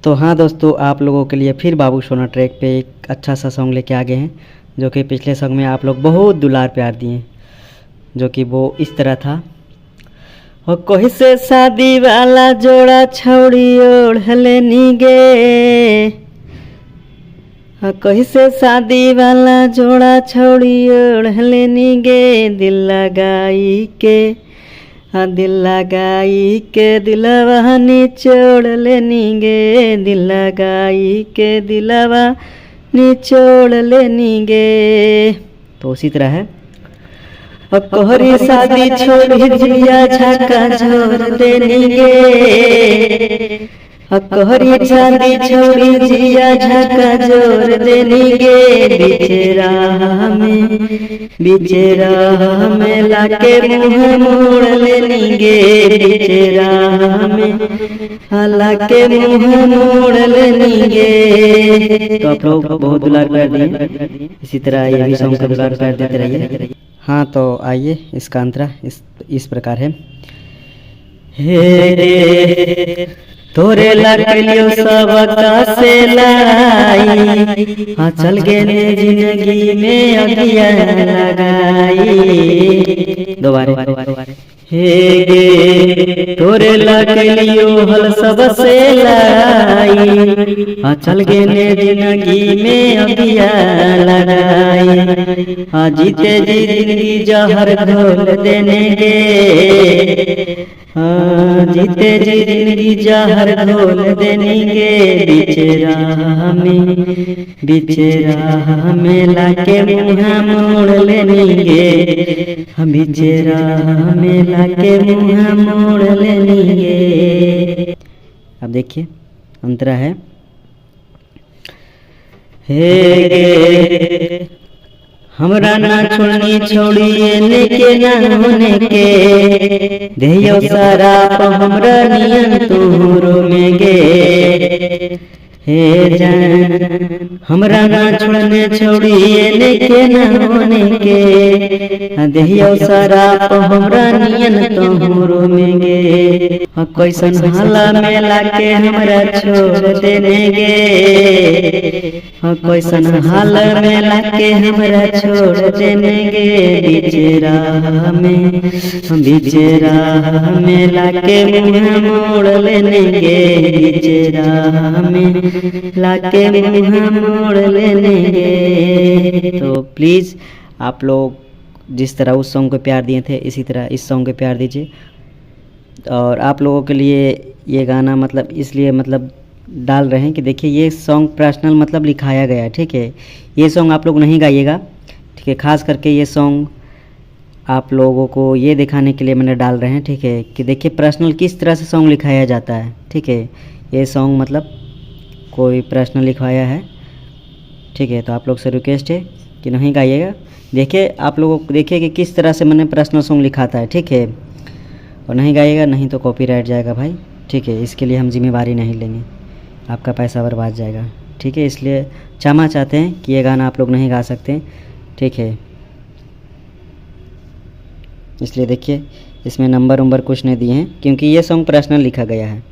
तो हाँ दोस्तों, आप लोगों के लिए फिर बाबू सोना ट्रैक पे एक अच्छा सा सॉन्ग लेके आ गए हैं, जो कि पिछले सॉन्ग में आप लोग बहुत दुलार प्यार दिए, जो कि वो इस तरह था। हो कोई से शादी वाला जोड़ा छौड़ी ओढ़ले नीगे, हो कोई से शादी वाला जोड़ा छौड़ी ओढ़ले नीगे, दिल लगाई के दिल लगाई के दिलवा निचोड़ लेनीगे, दिल लगाई के दिलवा निचोड़ लेनीगे। तो उसी तरह है। और कोहरी शादी छोड़ी जिया झका झोर देनीगे, कोहरी शादी छोड़ी जिया झका झोर देनीगे, बिचेरा में लाके मुँह मोड़ लेनीगे, बिचेरा में लाके मुँह मोड़ लेनीगे। तो आप लोग बहुत दुलार प्यार दिए, इसी तरह ये भी सॉन्ग का दुलार प्यार देते रहिए। हाँ तो आइए, इसका अंतरा इस प्रकार है। हे तोरे लकलियो सब से लाई, हाँ चल गए जिंदगी में अगिया लगाई। दोबारा हे तोरे लकलियो हल सब से लाई, हाँ चल गए जिंदगी में अगिया लगाई। हाँ जीते जी जिंदगी जहर घोल देने गे, हाँ जीते जी जिंदगी जहर घोल देनेगे, बिचेरा में लाके मुँह मोड़ लेनेगे, हम बिचेरा में लाके मुँह मोड़ लेनेगे। अब देखिए अंतरा है। हे हमरा ना छोड़नी छोड़िए ने के ना होने के, देयो सारा हमरा नियन तोरो में गे। हे जान हमरा ना छोड़ने छोड़िए ने के ना होने के, देयो सारा हमरा नियन तोरो में गे। कैसन हाला में लाके हमरा छोड़ देने गे, कैसन हाल में लाके हमरा छोड़ देने गे, बिचेरा में लाके मुँह मोड़ लेने गे, बिचेरा में लाके मुँह मोड़ लेने गे। तो प्लीज़ आप लोग जिस तरह उस सॉन्ग को प्यार दिए थे, इसी तरह इस सॉन्ग को प्यार दीजिए। और आप लोगों के लिए ये गाना मतलब इसलिए डाल रहे हैं कि देखिए ये सॉन्ग पर्सनल लिखाया गया है, ठीक है। ये सॉन्ग आप लोग नहीं गाइएगा, ठीक है। ख़ास करके ये सॉन्ग आप लोगों को ये दिखाने के लिए मैंने डाल रहे हैं, ठीक है, कि देखिए पर्सनल किस तरह से सॉन्ग लिखाया जाता है, ठीक है। ये सॉन्ग कोई पर्सनल लिखवाया है, ठीक है। तो आप लोग से रिक्वेस्ट है कि नहीं गाइएगा। देखिए आप लोगों को देखिए कि किस तरह से मैंने पर्सनल सॉन्ग लिखाता है, ठीक है। और नहीं गाइएगा, नहीं तो कॉपीराइट जाएगा भाई, ठीक है। इसके लिए हम जिम्मेवारी नहीं लेंगे, आपका पैसा बर्बाद जाएगा, ठीक है। इसलिए क्षमा चाहते हैं कि ये गाना आप लोग नहीं गा सकते, ठीक है। इसलिए देखिए इसमें नंबर कुछ नहीं दिए हैं, क्योंकि ये सॉन्ग पर्सनल लिखा गया है।